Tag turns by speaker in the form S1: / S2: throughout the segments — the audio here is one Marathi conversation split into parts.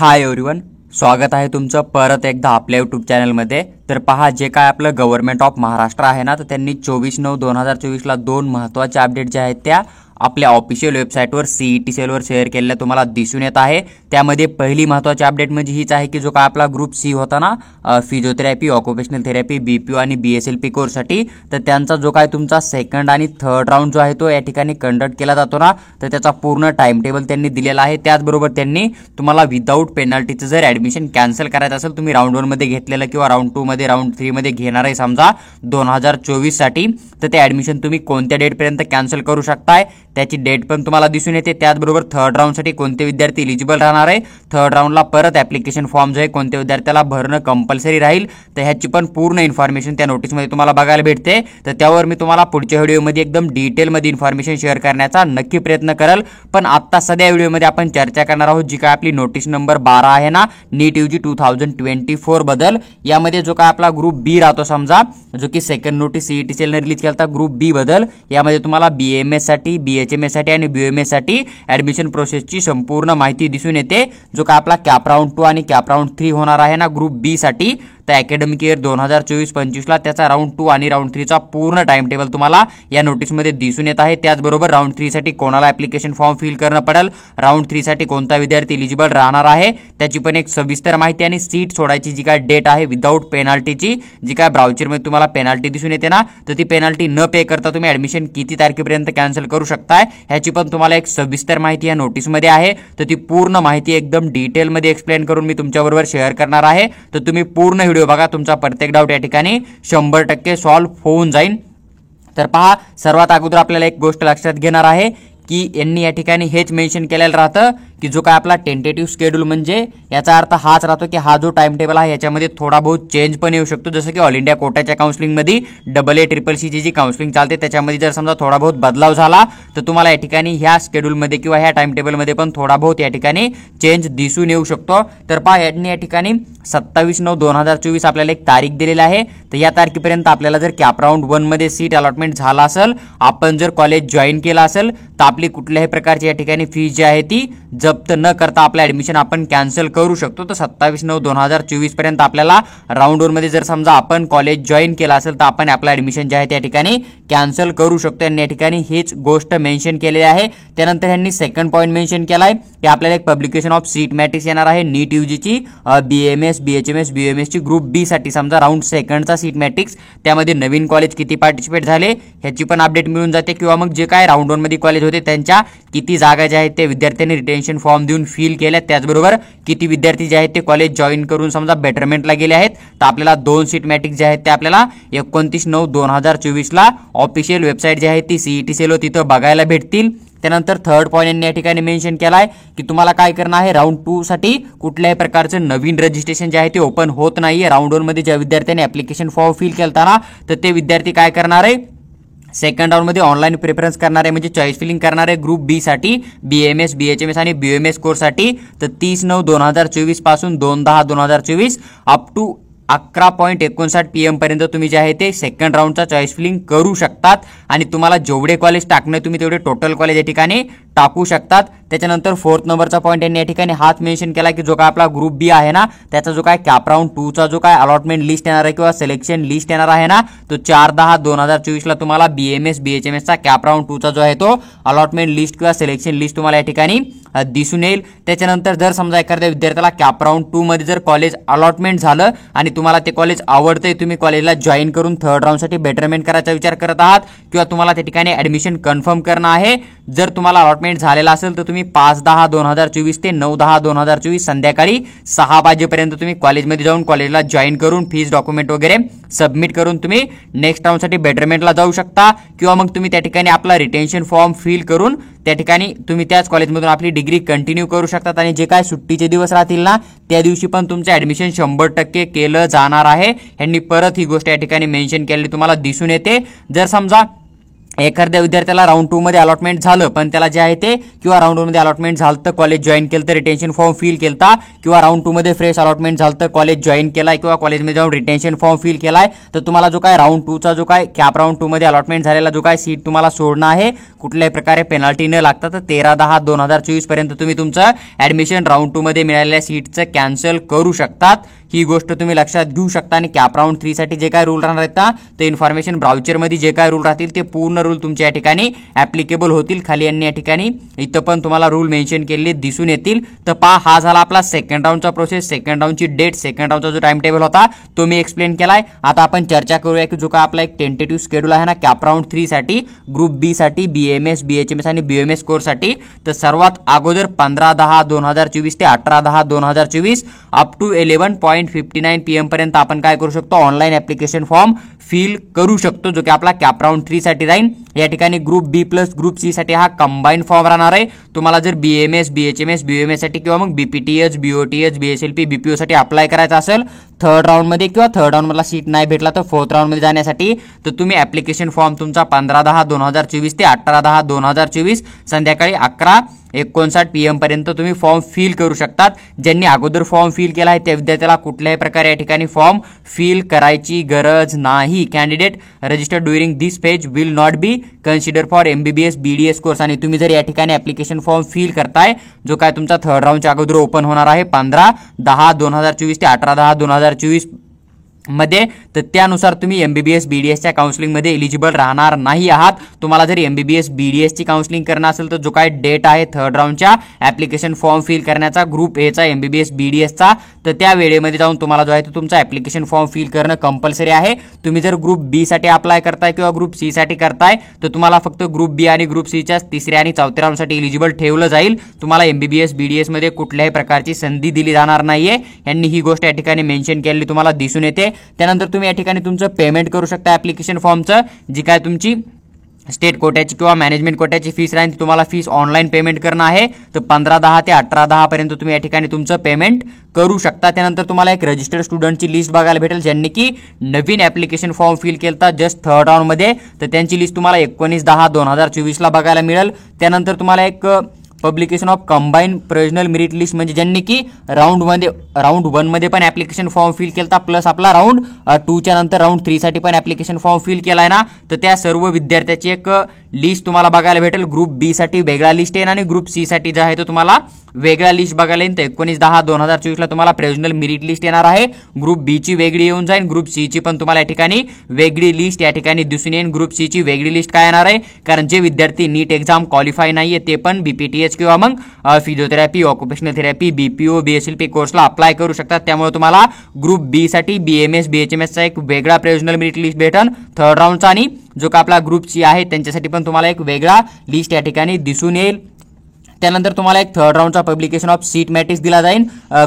S1: हाय एव्हरीवन, स्वागत आहे तुमचं परत एकदा आपल्या यूट्यूब चॅनलमध्ये। तर पहा, जे काय आपलं गव्हर्नमेंट ऑफ महाराष्ट्र आहे ना, तर त्यांनी 24/9/2024 दोन महत्त्वाचे अपडेट जे आहेत त्या आपल्या ऑफिशियल वेबसाईटवर सीईटी सेलवर शेअर केलेल्या तुम्हाला दिसून येत आहे। त्यामध्ये पहिली महत्त्वाची अपडेट म्हणजे हीच आहे की जो काय आपला ग्रुप सी होता ना, फिजिओथेरपी, ऑक्युपेशनल थेरपी, बीपीओ आणि बीएसएलपी कोर्ससाठी, तर त्यांचा जो काय तुमचा सेकंड आणि थर्ड राऊंड जो आहे तो या ठिकाणी कंडक्ट केला जातो ना, तर त्याचा पूर्ण टाइम टेबल त्यांनी दिलेला आहे। त्याचबरोबर त्यांनी तुम्हाला विदाऊट पेनल्टीचं जर ॲडमिशन कॅन्सल करायचं असेल, तुम्ही राऊंड 1 मध्ये घेतलेलं किंवा राऊंड 2 मध्ये, राऊंड 3 मध्ये घेणार आहे समजा 2024 साठी, तर ते ॲडमिशन तुम्ही कोणत्या डेटपर्यंत कॅन्सल करू शकताय त्याची डेट पण तुम्हाला दिसून येते। त्याचबरोबर थर्ड राऊंडसाठी कोणते विद्यार्थी एलिजिबल राहणार आहे, थर्ड राऊंडला परत ॲप्लिकेशन फॉर्म जो आहे कोणत्या विद्यार्थ्याला भरणं कंपल्सरी राहील, तर ह्याची पण पूर्ण इन्फॉर्मेशन त्या नोटीसमध्ये तुम्हाला बघायला भेटते। तर त्यावर मी तुम्हाला पुढच्या व्हिडिओमध्ये एकदम डिटेलमध्ये इन्फॉर्मेशन शेअर करण्याचा नक्की प्रयत्न करेल। पण आता सध्या व्हिडिओमध्ये आपण चर्चा करणार आहोत जी काय आपली नोटीस नंबर 12 आहे ना, नीट यूजी 2024 बद्दल। यामध्ये जो काय आपला ग्रुप बी राहतो समजा, जो की सेकंड नोटीस सीईटी सेलने रिलीज केला ग्रुप बी बद्दल, यामध्ये तुम्हाला बीएमएस साठी, बीएचएमएस साठी आणि बीएमएस साठी ऍडमिशन प्रोसेसची संपूर्ण माहिती दिसून येते। जो काय आपला कॅप राऊंड 2 आणि कॅप राऊंड 3 होणार आहे ना ग्रुप बी साठी, तर अकॅडमिक इयर 2024-25 ला त्याचा राऊंड 2 आणि राऊंड 3 चा पूर्ण टाइम टेबल तुम्हाला या नोटीसमध्ये दिसून येत आहे। त्याचबरोबर राऊंड 3 साठी कोणाला ऍप्लिकेशन फॉर्म फिल करणं पडेल, राऊंड 3 साठी कोणता विद्यार्थी एलिजिबल राहणार आहे त्याची पण एक सविस्तर माहिती, आणि सीट सोडायची जी काय डेट आहे विदाऊट पेनल्टीची, जी काय ब्राउचरमध्ये तुम्हाला पेनल्टी दिसून येते ना, तर ती पेनल्टी न पे करता तुम्ही ऍडमिशन किती तारखेपर्यंत कॅन्सल करू शकताय ह्याची पण तुम्हाला एक सविस्तर माहिती या नोटीसमध्ये आहे। तर ती पूर्ण माहिती एकदम डिटेलमध्ये एक्सप्लेन करून मी तुमच्याबरोबर शेअर करणार आहे। तर तुम्ही पूर्ण व्हिडिओ बघा, तुमचा प्रत्येक डाऊट या ठिकाणी 100% सॉल्व्ह होऊन जाईल। तर पहा, सर्वात अगोदर आपल्याला एक गोष्ट लक्षात घेणार आहे की यांनी या ठिकाणी हेच मेन्शन केलेलं राहतं की जो काय आपला टेंटेटिव्ह शेड्यूल, म्हणजे याचा अर्थ हाच राहतो की हा जो टाइम टेबल आहे याच्यामध्ये थोडा बहुत चेंज पण येऊ शकतो। जसं की ऑल इंडिया कोटाच्या काउन्सिलिंगमध्ये AA CCC जी काउन्सिलिंग चालते त्याच्यामध्ये जर समजा थोडा बहुत बदलाव झाला, तर तुम्हाला या ठिकाणी ह्या शेड्यूलमध्ये किंवा ह्या टाइम टेबलमध्ये पण थोडा बहुत या ठिकाणी चेंज दिसून येऊ शकतो। तर पहा, यांनी या ठिकाणी 27/9/2024 आपल्याला एक तारीख दिलेली आहे। तर या तारखेपर्यंत आपल्याला जर कॅप राऊंड 1 मध्ये सीट अलॉटमेंट झाला असेल, आपण जर कॉलेज जॉईन केलं असेल, तर आपली कुठल्याही प्रकारची या ठिकाणी फी जी आहे ती जप्त न करता आपलं ऍडमिशन आपण कॅन्सल करू शकतो। तर 27/9/2024 पर्यंत आपल्याला राऊंड 1 मध्ये जर समजा आपण कॉलेज जॉईन केला असेल, तर आपण आपलं ऍडमिशन जे आहे त्या ठिकाणी कॅन्सल करू शकतो। यांनी या ठिकाणी हेच गोष्ट मेन्शन केलेली आहे। त्यानंतर यांनी सेकंड पॉईंट मेन्शन केलाय की आपल्याला एक पब्लिकेशन ऑफ सीट मॅट्रिक्स येणार आहे नीट यूजीची, बीएमएस, बीएचएमएस, बीएमएस ची ग्रुप बी साठी समजा राऊंड सेकंडचा सीट मॅट्रिक्स, त्यामध्ये नवीन कॉलेज किती पार्टिसिपेट झाले ह्याची पण अपडेट मिळून जाते, किंवा मग जे काय राऊंड 1 मध्ये कॉलेज होते त्यांच्या किती जागा ज्या आहेत ते विद्यार्थ्यांनी रिटेन्शन फॉर्म देऊन फिल केल्या, त्याचबरोबर किती विद्यार्थी जे आहेत ते कॉलेज जॉईन करून समजा बेटरमेंटला गेले आहेत, तर आपल्याला 2 सीट मॅट्रिक्स जे आहेत ते आपल्याला 29/9/2024 ला ऑफिशियल वेबसाईट जी आहे ती सीईटी सेल तिथं बघायला भेटतील। त्यानंतर थर्ड पॉईंट या ठिकाणी मेन्शन केलाय की तुम्हाला काय करणं आहे, राऊंड 2 साठी कुठल्याही प्रकारचं नवीन रजिस्ट्रेशन जे आहे ते ओपन होत नाहीये। राऊंड 1 मध्ये ज्या विद्यार्थ्यांनी ऍप्लिकेशन फॉर्म फिल केलता ना, तर ते विद्यार्थी काय करणार आहे, सेकंड राऊंड मध्ये ऑनलाईन प्रेफरन्स करणार आहे, म्हणजे चॉईस फिलिंग करणार आहे ग्रुप बी साठी, बीएमएस, बीएचएमएस आणि बीएमएस कोर्ससाठी। तर 30/9/2024 पासून 2/10/2024 अप टू 11:59 PM पर्यंत तुम्ही जे आहे ते सेकंड राऊंडचा चॉईस फिलिंग करू शकतात, आणि तुम्हाला जेवढे कॉलेज टाकणे तुम्ही तेवढे टोटल कॉलेज या ठिकाणी टाकू शकतात। त्याच्यानंतर फोर्थ नंबरचा पॉईंट यांनी या ठिकाणी हाच मेन्शन केला की जो काय आपला ग्रुप बी आहे ना, त्याचा जो काय कॅप राऊंड 2 चा जो काय अलॉटमेंट लिस्ट येणार आहे किंवा सिलेक्शन लिस्ट येणार आहे ना, तो 4/10/2024 ला तुम्हाला बीएमएस, बीएचएमएस चा कॅप राऊंड 2 चा जो आहे तो अलॉटमेंट लिस्ट किंवा सिलेक्शन लिस्ट तुम्हाला या ठिकाणी दिसून येईल। त्याच्यानंतर जर समजा एखाद्या विद्यार्थ्याला कॅप राऊंड 2 मध्ये जर कॉलेज अलॉटमेंट झालं आणि तुम्हाला ते कॉलेज आवडतंय, तुम्ही कॉलेजला जॉईन करून थर्ड राऊंड साठी बेटरमेंट करायचा विचार करत आहात, किंवा तुम्हाला त्या ठिकाणी ऍडमिशन कन्फर्म करणं आहे, जर तुम्हाला अलॉटमेंट झालेला असेल तर तुम्ही 5/10/2024 ते 9/10/2024 संध्याकाळी 6 वाजेपर्यंत तुम्ही कॉलेजमध्ये जाऊन कॉलेजला जॉईन करून फीस डॉक्युमेंट वगैरे सबमिट करून तुम्ही नेक्स्ट राऊंड साठी बेटरमेंटला जाऊ शकता, किंवा मग तुम्ही त्या ठिकाणी आपला रिटेन्शन फॉर्म फिल करून त्या ठिकाणी तुम्ही त्याच कॉलेजमधून आपली डिग्री कंटिन्यू करू शकतात। आणि जे काय सुट्टीचे दिवस राहतील ना, त्या दिवशी पण तुमचं ऍडमिशन 100% केलं जाणार आहे। यांनी परत ही गोष्ट या ठिकाणी मेन्शन केलेली तुम्हाला दिसून येते। जर समजा एखाद्या विद्यार्थ्याला राऊंड 2 मध्ये अलॉटमेंट झालं पण त्याला जे आहे ते किंवा राऊंड 1 मध्ये अलॉटमेंट झालं तर कॉलेज जॉईन केलं तर रिटेन्शन फॉर्म फिल केलता किंवा राऊंड 2 मध्ये फ्रेश अलॉटमेंट झालं तर कॉलेज जॉईन केलाय किंवा कॉलेजमध्ये जाऊन रिटेन्शन फॉर्म फिल केलाय तर तुम्हाला जो काय राऊंड 2 चा जो काय कॅप राऊंड 2 मध्ये अलॉटमेंट झालेला जो काय सीट तुम्हाला सोडणं आहे कुठल्याही प्रकारे पेनल्टी न लागता तर 13/10/2024 पर्यंत तुम्ही तुमचं ऍडमिशन राऊंड 2 मध्ये मिळालेल्या सीटचं कॅन्सल करू शकतात। ही गोष्ट तुम्ही लक्षात घेऊ शकता आणि कॅप राऊंड 3 साठी जे काय रूल राहणार आहेत ते इन्फॉर्मेशन ब्राउचर मध्ये जे काय रूल राहतील ते पूर्ण रूल तुमच्या या ठिकाणी ऍप्लिकेबल होतील। खाली यांनी या ठिकाणी इथं पण तुम्हाला रूल मेन्शन केलेले दिसून येतील। तर पहा हा झाला आपला सेकंड राऊंडचा प्रोसेस, सेकंड राऊंडची डेट, सेकंड राऊंडचा जो टाइम टेबल होता तो मी एक्सप्लेन केलाय। आता आपण चर्चा करूया की जो काय आपला एक टेंटेटिव्ह शेड्यूल आहे ना कॅप राऊंड 3 साठी ग्रुप बी साठी बीएमएस बीएचएमएस आणि बीएमएस कोर्स साठी। तर सर्वात अगोदर 15/10/2024 ते 18/10/2024 अप टू 11:59 PM पर्यंत आपण काय करू शकतो ऑनलाईन ऍप्लिकेशन फॉर्म फिल करू शकतो जो की आपला कॅप राऊंड 3 साठी राहील। या ठिकाणी ग्रुप बी प्लस ग्रुप सी साठी हा कंबाईन फॉर्म राहणार आहे। तुम्हाला जर बीएमएस बीएचएमएस बीएमएस साठी किंवा मग बीपीटीएच बीओटीएच बीएसएलपी बीपीओ साठी अप्लाय करायचा असेल थर्ड राऊंड मध्ये किंवा थर्ड राऊंड मधला सीट नाही भेटला तर फोर्थ राऊंड मध्ये जाण्यासाठी तर तुम्ही ऍप्लिकेशन फॉर्म तुमचा 15/10/2024 ते 18/10/2024 संध्याकाळी 11:59 PM पर्यंत तुम्ही फॉर्म फिल करू शकतात। ज्यांनी अगोदर फॉर्म फिल केला आहे त्या विद्यार्थ्याला कुठल्याही प्रकारे या ठिकाणी फॉर्म फिल करायची गरज नाही। Candidate registered during this phase will not be consider for MBBS BDS course. आणि तुम्ही जर या ठिकाणी ऍप्लिकेशन फॉर्म फिल करताय जो काय तुमचा थर्ड राऊंडच्या अगोदर ओपन होणार आहे 15/10/2024 ते 18/10/2024 मध्ये तर त्यानुसार तुम्ही एमबीबीएस बीडीएसच्या काउन्सिलिंग मध्ये एलिजिबल राहणार नाही आहात। तुम्हाला जर एमबीबीएस बीडीएस ची काउन्सिलिंग करणं असेल तर जो काय डेट आहे थर्ड राऊंडच्या ऍप्लिकेशन फॉर्म फिल करण्याचा ग्रुप ए चा एमबीबीएस बीडीएसचा तर त्या वेळेमध्ये जाऊन तुम्हाला जो आहे तो तुमचा ऍप्लिकेशन फॉर्म फिल करणं कंपल्सरी आहे। तुम्ही जर ग्रुप बी साठी अप्लाय करताय किंवा ग्रुप सी साठी करताय तर तुम्हाला फक्त ग्रुप बी आणि ग्रुप सी च्या तिसऱ्या आणि चौथ्या राऊंडसाठी एलिजिबल ठेवलं जाईल। तुम्हाला एमबीबीएस बीडीएस मध्ये कुठल्याही प्रकारची संधी दिली जाणार नाहीये। यांनी ही गोष्ट या ठिकाणी मेन्शन केलेली तुम्हाला दिसून येते। त्यानंतर तुम्ही या ठिकाणी तुमचं पेमेंट करू शकता ऍप्लिकेशन फॉर्मचं जी काय तुमची स्टेट कोट्याची किंवा मॅनेजमेंट कोट्याची फीस राहील तुम्हाला फीस ऑनलाईन पेमेंट करणं आहे। तर 15/10 ते 18/10 पर्यंत तुम्ही या ठिकाणी तुमचं पेमेंट करू शकता। त्यानंतर तुम्हाला एक रजिस्टर्ड स्टुडंटची लिस्ट बघायला भेटेल ज्यांनी की नवीन ऍप्लिकेशन फॉर्म फिल केलता जस्ट थर्ड राऊंड मध्ये तर त्यांची लिस्ट तुम्हाला 19/10/2024 ला बघायला मिळेल। त्यानंतर तुम्हाला एक publication of combine provisional merit list म्हणजे ज्यांनी की राऊंड 1 मध्ये पण ऍप्लिकेशन फॉर्म फिल केलता प्लस आपला राऊंड 2 च्या नंतर राऊंड 3 साठी पण ऍप्लिकेशन फॉर्म फिल केलाय ना तर त्या सर्व विद्यार्थ्याची एक लिस्ट तुम्हाला बघायला भेटेल। ग्रुप बी साठी वेगळा लिस्ट येईल आणि ग्रुप सी साठी जो आहे तो तुम्हाला वेगळा लिस्ट बघायला येईल। तर 19/10/2024 ला तुम्हाला प्रोविजनल मेरिट लिस्ट येणार आहे। ग्रुप बी ची वेगळी येऊन जाईल, ग्रुप सी ची पण तुम्हाला या ठिकाणी वेगळी लिस्ट या ठिकाणी दिसून येईल। ग्रुप सी ची वेगळी लिस्ट काय येणार आहे कारण जे विद्यार्थी नीट एक्झाम क्वालिफाय नाहीये ते पण बीपीटीएच किंवा मग physiotherapy occupational therapy BPO BSLP कोर्सला अप्लाय करू शकतात। त्यामुळे तुम्हाला ग्रुप बी साठी बीएमएस बीएचएमएस चा एक वेगळा प्रोविजनल मेरिट लिस्ट भेटन थर्ड राऊंडचा आणि जो का आपला ग्रुप सी आहे त्यांच्यासाठी पण तुम्हाला एक वेगळा लिस्ट या ठिकाणी दिसून येईल। त्यानंतर तुम्हाला एक थर्ड राऊंडचा पब्लिकेशन ऑफ सीट मॅट्रिक्स दिला जाईल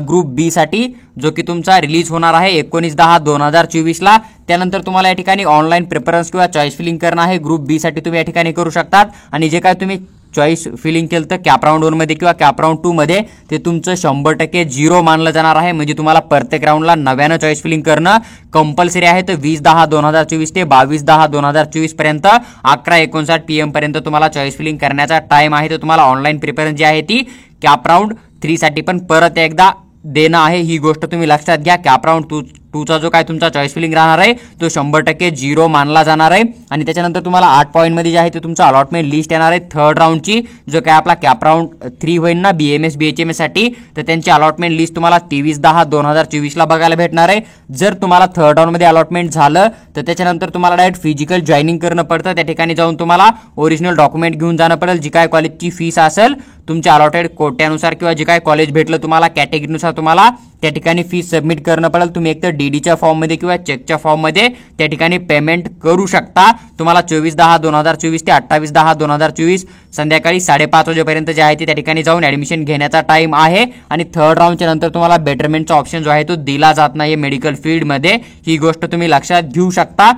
S1: ग्रुप बी साठी जो की तुमचा रिलीज होणार आहे 19/10/2024 ला। त्यानंतर तुम्हाला या ठिकाणी ऑनलाईन प्रेफरन्स किंवा चॉईस फिलिंग करणं आहे ग्रुप बी साठी तुम्ही या ठिकाणी करू शकतात। आणि जे काय तुम्ही चॉईस फिलिंग केलं तर कॅप राऊंड 1 मध्ये किंवा कॅप राऊंड 2 मध्ये ते तुमचं 100% 0 मानलं जाणार आहे। म्हणजे तुम्हाला प्रत्येक राऊंडला नव्यानं चॉईस फिलिंग करणं कंपल्सरी आहे। तर 20/10/2024 ते 22/10/2024 पर्यंत 11:59 PM पर्यंत तुम्हाला चॉईस फिलिंग करण्याचा टाइम आहे। तर तुम्हाला ऑनलाईन प्रिफरन्स जी आहे ती कॅप राऊंड 3 साठी पण परत एकदा देणं आहे। ही गोष्ट तुम्ही लक्षात घ्या। कॅप राऊंड 2 चा जो काय तुमचा चॉईस फिलिंग राहणार आहे तो 100% 0 मानला जाणार आहे। आणि त्याच्यानंतर तुम्हाला 8 पॉईंट मध्ये जे आहे ते तुमचं अलॉटमेंट लिस्ट येणार आहे थर्ड राऊंडची जो काय आपला कॅप राऊंड 3 होईल ना बीएमएस बीएचएमएस साठी तर त्यांची अलॉटमेंट लिस्ट तुम्हाला 23/10/2024 ला बघायला भेटणार आहे। जर तुम्हाला थर्ड राऊंड मध्ये अलॉटमेंट झालं तर त्याच्यानंतर तुम्हाला डायरेक्ट फिजिकल जॉईनिंग करणं पडतं। त्या ठिकाणी जाऊन तुम्हाला ओरिजिनल डॉक्युमेंट घेऊन जाणं पडेल। जी काय कॉलेजची फीस असेल तुमच्या अलॉटेड कोट्यानुसार किंवा जे काय कॉलेज भेटलं तुम्हाला कॅटेगरीनुसार तुम्हाला त्या ठिकाणी फीस सबमिट करणं पडेल। तुम्ही एकतर डीडीच्या फॉर्म मध्ये किंवा चेकच्या फॉर्म मध्ये त्या ठिकाणी पेमेंट करू शकता। तुम्हाला 24/10/2024 ते 28/10/2024 संध्याकाळी 5:30 वाजेपर्यंत जे आहे ते त्या ठिकाणी जाऊन ऍडमिशन घेण्याचा टाइम आहे। आणि थर्ड राऊंडच्या नंतर तुम्हाला बेटरमेंटचा ऑप्शन जो आहे तो दिला जात नाही मेडिकल फील्ड मध्ये। ही गोष्ट तुम्ही लक्षात घेऊ शकता।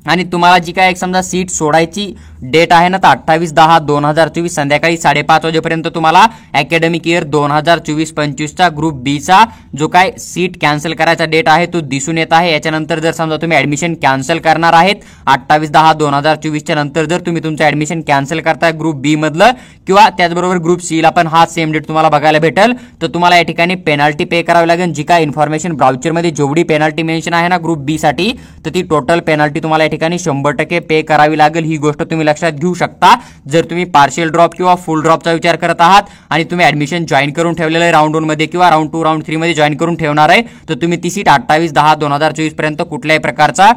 S1: आणि तुम्हाला जी काय एक समजा सीट सोडायची डेट आहे ना तर 28/10/2024 संध्याकाळी 5:30 वाजेपर्यंत तुम्हाला अकॅडमिक इयर 2024-25चा ग्रुप बी चा जो काय सीट कॅन्सल करायचा डेट आहे तो दिसून येत आहे। याच्यानंतर जर समजा तुम्ही ऍडमिशन कॅन्सल करणार आहेत 28/10/2024 च्या नंतर जर तुम्ही तुमचं ऍडमिशन कॅन्सल करताय ग्रुप बी मधलं किंवा त्याचबरोबर ग्रुप सी ला पण हा सेम डेट तुम्हाला बघायला भेटेल, तर तुम्हाला या ठिकाणी पेनल्टी पे करावी लागेल। जी काय इन्फॉर्मेशन ब्राउचर मध्ये जेवढी पेनल्टी मेन्शन आहे ना ग्रुप बी साठी तर ती टोटल पेनल्टी तुम्हाला या ठिकाणी 100% पे करावी लागेल। ही गोष्ट तुम्ही लक्षात घेऊ शकता। जर तुम्ही पार्शियल ड्रॉप किंवा फुल ड्रॉपचा विचार करत आहात आणि तुम्ही ऍडमिशन जॉईन करून ठेवलेलं आहे राऊंड 1 मध्ये किंवा राऊंड 2 राऊंड 3 मध्ये जॉईन करून ठेवणार आहे, तर तुम्ही ती सीट 28/10/2024 पर्यंत कुठल्याही प्रकारचा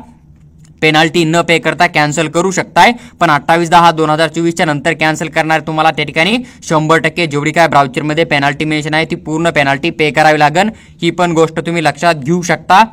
S1: पेनल्टी न पे करता कॅन्सल करू शकताय। पण 28/10/2024 च्या नंतर कॅन्सल करणार तुम्हाला त्या ठिकाणी 100% जेवढी काय ब्राउचर मध्ये पेनल्टी मेन्शन आहे ती पूर्ण पेनल्टी पे करावी लागेल। ही पण गोष्ट तुम्ही लक्षात घेऊ शकता।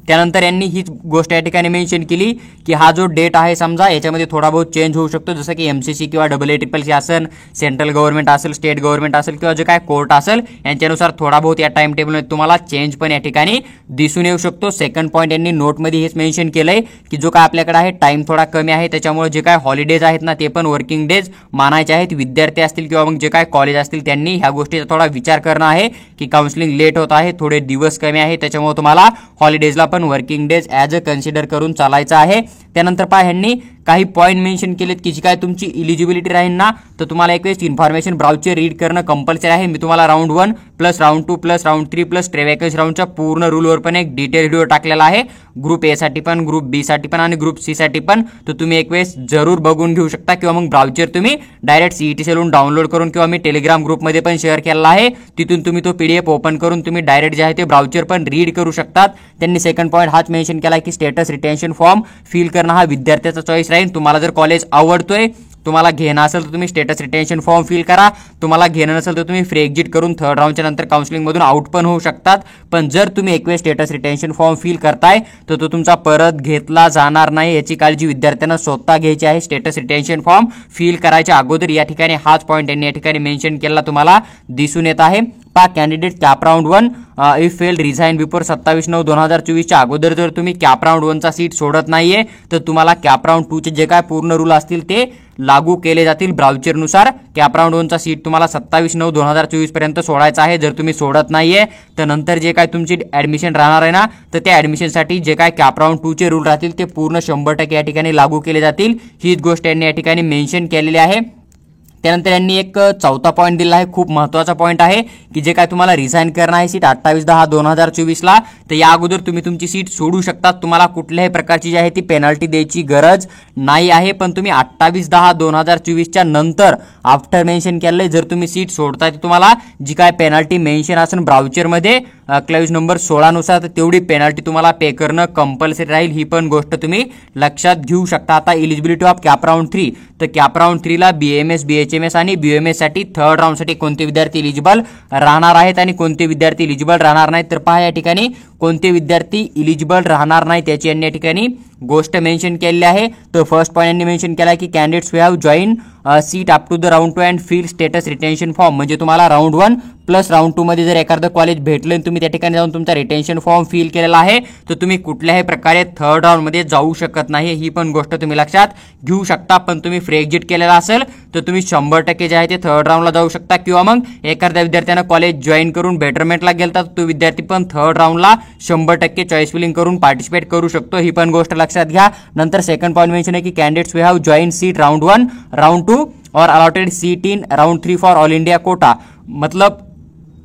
S1: त्यानंतर यांनी ही गोष्ट या ठिकाणी मेन्शन केली की हा जो डेट आहे समजा याच्यामध्ये थोडा बहुत चेंज होऊ शकतो, जसं की एमसीसी किंवा AACCC असेल, सेंट्रल गव्हर्नमेंट असेल, स्टेट गव्हर्नमेंट असेल किंवा जे काय कोर्ट असेल यांच्यानुसार थोडा बहुत या टाइम टेबलमध्ये तुम्हाला चेंज पण या ठिकाणी दिसून येऊ शकतो। सेकंड पॉईंट यांनी नोटमध्ये हेच मेन्शन केलंय की जो काय आपल्याकडे आहे टाइम थोडा कमी आहे, त्याच्यामुळे जे काय हॉलिडेज आहेत ना ते पण वर्किंग डेज मानायचे आहेत। विद्यार्थी असतील किंवा मग जे काय कॉलेज असतील त्यांनी ह्या गोष्टीचा थोडा विचार करणं आहे की काउन्सिलिंग लेट होत आहे, थोडे दिवस कमी आहे, त्याच्यामुळे तुम्हाला हॉलिडेजला पण working days as a consider करून चालायचं आहे। त्यानंतर पहा ह्यांनी काही पॉईंट मेन्शन केलेत की जी काय तुमची इलिजिबिलिटी राहील ना तर तुम्हाला एक वेळेस इन्फॉर्मेशन ब्राउचर रीड करणं कंपल्सरी आहे। मी तुम्हाला round 1 plus round 2 plus round 3 plus ट्रेव्हॅकन्स राऊंडच्या पूर्ण रूलवर पण एक डिटेल व्हिडिओ टाकलेला आहे, ग्रुप ए साठी पण, ग्रुप बी साठी पण आणि ग्रुप सी साठी पण, तर तुम्ही एक वेळेस जरूर बघून घेऊ शकता किंवा मग ब्राउचर तुम्ही डायरेक्ट सीईटी सेलून डाउनलोड करून किंवा मी टेलिग्राम ग्रुपमध्ये पण शेअर केलेला आहे, तिथून तुम्ही तो पीडीएफ ओपन करून तुम्ही डायरेक्ट जे आहे ते ब्राउचर पण रीड करू शकतात। त्यांनी सेकंड पॉईंट हाच मेन्शन केला की स्टेटस रिटेन्शन फॉर्म फिल करणं हा विद्यार्थ्याचा चॉईस राहील। तुम्हाला जर कॉलेज आवडतोय, तुम्हाला घेणं असेल तर तुम्ही स्टेटस रिटेन्शन फॉर्म फिल करा, तुम्हाला घेणं नसेल तर तुम्ही फ्री एक्झिट करून थर्ड राऊंडच्या नंतर काउन्सिलिंग मधून आउट पण होऊ शकतात। पण जर तुम्ही एक वेळ स्टेटस रिटेन्शन फॉर्म फिल करताय तर तो तुमचा परत घेतला जाणार नाही, याची काळजी विद्यार्थ्यांना स्वतः घ्यायची आहे। स्टेटस रिटेन्शन फॉर्म फिल करायच्या अगोदर या ठिकाणी हाच पॉईंट यांनी या ठिकाणी मेन्शन केला तुम्हाला दिसून येत आहे। Candidate cap round 1 if fail resign before 27/9/2024 च्या अगोदर जर तुम्ही कॅप राऊंड 1 चा सीट सोडत नाहीये तर तुम्हाला कॅप राऊंड 2 चे जे काय पूर्ण रूल असतील ते लागू केले जातील ब्राउचरनुसार। कॅप राऊंड 1 चा सीट तुम्हाला 27/9/2024 पर्यंत सोडायचा आहे। जर तुम्ही सोडत नाहीये तर नंतर जे काय तुमची ऍडमिशन राहणार आहे ना तर त्या ऍडमिशनसाठी जे काय कॅप राऊंड 2 चे रूल राहतील ते पूर्ण 100% या ठिकाणी लागू केले जातील। हीच गोष्ट यांनी या ठिकाणी मेन्शन केलेली आहे। त्यानंतर यांनी एक चौथा पॉईंट दिला आहे, खूप महत्त्वाचा पॉईंट आहे की जे काय तुम्हाला रिझाइन करणं आहे सीट 28/10/2024 ला, तर या अगोदर तुम्ही तुमची सीट सोडू शकता। तुम्हाला कुठल्याही प्रकारची जी आहे ती पेनल्टी द्यायची गरज नाही आहे। पण तुम्ही 28/10/2024 च्या नंतर आफ्टर मेन्शन केलंय जर तुम्ही सीट सोडताय तर तुम्हाला जी काय पेनल्टी मेन्शन असेल ब्राउचरमध्ये क्लाउज नंबर 16 नुसार तर तेवढी पेनल्टी तुम्हाला पे करणं कंपल्सरी राहील। ही पण गोष्ट तुम्ही लक्षात घेऊ शकता। आता इलिजिबिलिटी ऑफ कॅप राऊंड 3, तर कॅप राऊंड 3 ला BAMS BHMS आणि BMS साठी थर्ड राऊंड साठी कोणते विद्यार्थी इलिजिबल राहणार आहेत आणि कोणते विद्यार्थी इलिजिबल राहणार नाहीत, तर पहा या ठिकाणी कोणते विद्यार्थी इलिजिबल राहणार नाहीत त्याची यांनी या ठिकाणी गोष्ट मेन्शन केलेली आहे। तर फर्स्ट पॉईंट यांनी मेन्शन केला की candidates who have join seat up to the round 2 and fill status retention form, म्हणजे तुम्हाला राऊंड 1 प्लस राऊंड 2 मध्ये जर एखादं कॉलेज भेटलं आणि तुम्ही त्या ठिकाणी जाऊन तुमचा रिटेन्शन फॉर्म फिल केलेला आहे तर तुम्ही कुठल्याही प्रकारे थर्ड राऊंड मध्ये जाऊ शकत नाही। ही पण गोष्ट तुम्ही लक्षात घेऊ शकता। पण तुम्ही फ्री एक्झिट केलेला असेल तर तुम्ही 100% जे आहे ते थर्ड राऊंडला जाऊ शकता किंवा मग एखाद्या विद्यार्थ्यानं कॉलेज जॉईन करून बेटरमेंटला गेलता तर तो विद्यार्थी पण थर्ड राऊंडला 100% चॉईस फिलिंग करून पार्टिसिपेट करू शकतो। ही पण गोष्ट लक्षात घ्या। नंतर सेकंड पॉईंट मेन्शन आहे की candidates who have join seat round 1 round 2 और allotted seat in round 3 for all India quota, मतलब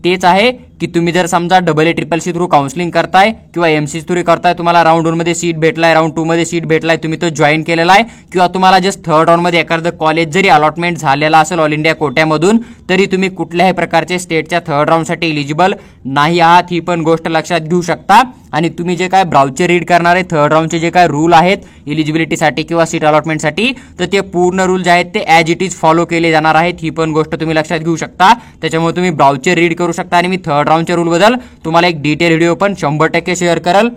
S1: तेच आहे की तुम्ही जर समजा AACCC थ्रू काउन्सिलिंग करताय किंवा MCC थ्रू करताय, तुम्हाला राऊंड 1 मध्ये सीट भेटलाय, राऊंड 2 मध्ये सीट भेटलाय, तुम्ही तो जॉईन केलेला आहे किंवा तुम्हाला जस्ट थर्ड राऊंड मध्ये एखादं कॉलेज जरी अलॉटमेंट झालेला असेल ऑल इंडिया कोट्यामधून तरी तुम्ही कुठल्याही प्रकारचे स्टेटच्या थर्ड राऊंडसाठी इलिजिबल नाही आहात। ही पण गोष्ट लक्षात घेऊ शकता। आणि तुम्ही जे काय ब्राउचर रीड करणार आहे थर्ड राऊंडचे जे काय रूल आहेत इलिजिबिलिटीसाठी किंवा सीट अलॉटमेंटसाठी तर ते पूर्ण रूल जे आहेत ते ॲज इट इज फॉलो केले जाणार आहेत। ही पण गोष्ट तुम्ही लक्षात घेऊ शकता। त्याच्यामुळे तुम्ही ब्राउचर रीड करू शकता आणि मी थर्ड राऊंडच्या रूल बद्दल तुम्हाला एक डिटेल व्हिडिओ पण 100% शेअर करेल।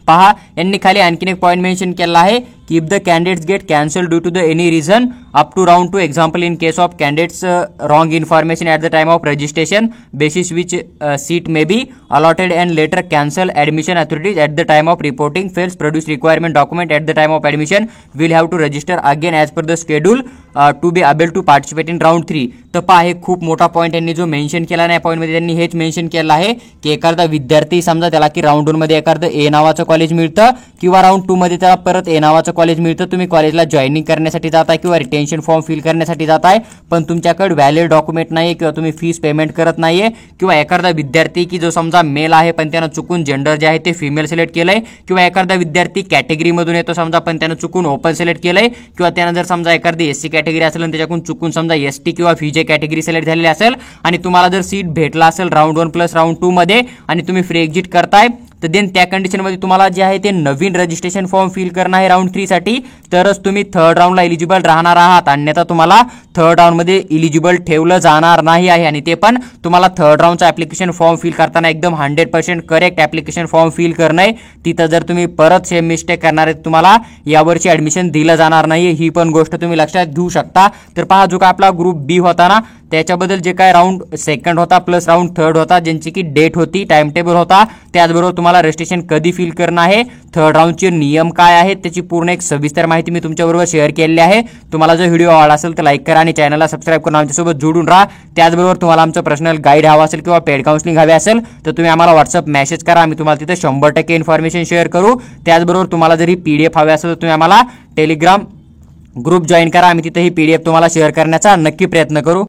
S1: पहा यांनी खाली आणखीन एक पॉईंट मेन्शन केला आहे की if the candidates get cancel due to the any reason up to round 2, example in case of candidates wrong information at the time of registration basis which seat may be allotted and later cancel, admission authorities at the time of reporting fails produce requirement document at the time of admission will have to register again as per the schedule to be able to participate in round 3. तर पहा हे खूप मोठा पॉईंट यांनी जो मेन्शन केला नाही पॉईंट मध्ये त्यांनी हेच मेन्शन केलं आहे की एखादा विद्यार्थी समजा त्याला की राऊंड 1 मध्ये एखादं ए नावाचं कॉलेज मिळतं किंवा राऊंड 2 मध्ये त्याला परत ए नावाचं कॉलेज मिळतं, तुम्ही कॉलेजला जॉईनिंग करण्यासाठी जाताय किंवा रिटेन्शन फॉर्म फिल करण्यासाठी जाताय, पण तुमच्याकडे व्हॅलिड डॉक्युमेंट नाहीये किंवा तुम्ही फीस पेमेंट करत नाहीये, किंवा एखादा विद्यार्थी की जो समजा मेल आहे पण त्यानं चुकून जेंडर जे आहे ते फिमेल सिलेक्ट केलंय, किंवा एखादा विद्यार्थी कॅटेगरी मधून येतो समजा पण त्यानं चुकून ओपन सिलेक्ट केलंय, किंवा त्यानं जर समजा एखादी एससी कॅटेगरी असेल आणि त्याच्याकडून चुकून समजा एसटी किंवा फीजे कॅटेगरी सिलेक्ट झालेली असेल आणि तुम्हाला जर सीट भेटला असेल राऊंड 1 प्लस राऊंड 2 मध्ये आणि तुम्ही फ्री एक्झिट करताय, तर देन त्या कंडिशनमध्ये तुम्हाला जे आहे ते नवीन रजिस्ट्रेशन फॉर्म फिल करणं आहे राऊंड 3 साठी, तरच तुम्ही थर्ड राऊंडला इलिजिबल राहणार आहात, अन्यथा तुम्हाला थर्ड राऊंडमध्ये इलिजिबल ठेवलं जाणार नाही आहे. आणि ते पण तुम्हाला थर्ड राऊंडचा ऍप्लिकेशन फॉर्म फिल करताना एकदम 100% करेक्ट ऍप्लिकेशन फॉर्म फिल करणं आहे. तिथं जर तुम्ही परत सेम मिस्टेक करणार आहे तुम्हाला यावर्षी ऍडमिशन दिलं जाणार नाही, ही पण गोष्ट तुम्ही लक्षात घेऊ शकता. तर पहा जो काय आपला ग्रुप बी होता ना त्याच्याबद्दल जे काय राऊंड 2 होता प्लस राऊंड 3 होता, ज्यांची की डेट होती, टाइम टेबल होता, त्याचबरोबर तुम्हाला रजिस्ट्रेशन कधी फिल करणं आहे, थर्ड राऊंडचे नियम काय आहेत त्याची पूर्ण एक सविस्तर माहिती मी तुमच्याबरोबर शेअर केलेली आहे. तुम्हाला जर व्हिडिओ आवडला असेल तर लाईक करा आणि चॅनलला सबस्क्राईब करून आमच्यासोबत जोडून राहा. त्याचबरोबर तुम्हाला आमचं पर्सनल गाईड हवा असेल किंवा पेड काउन्सिलिंग हवे असेल तर तुम्ही आम्हाला व्हॉट्सअप मेसेज करा, आम्ही तुम्हाला तिथे 100% इन्फॉर्मेशन शेअर करू. त्याचबरोबर तुम्हाला जरी पीडीएफ हवे असेल तर तुम्ही आम्हाला टेलिग्राम ग्रुप जॉईन करा, आम्ही तिथे ही पीडीएफ तुम्हाला शेअर करण्याचा नक्की प्रयत्न करू.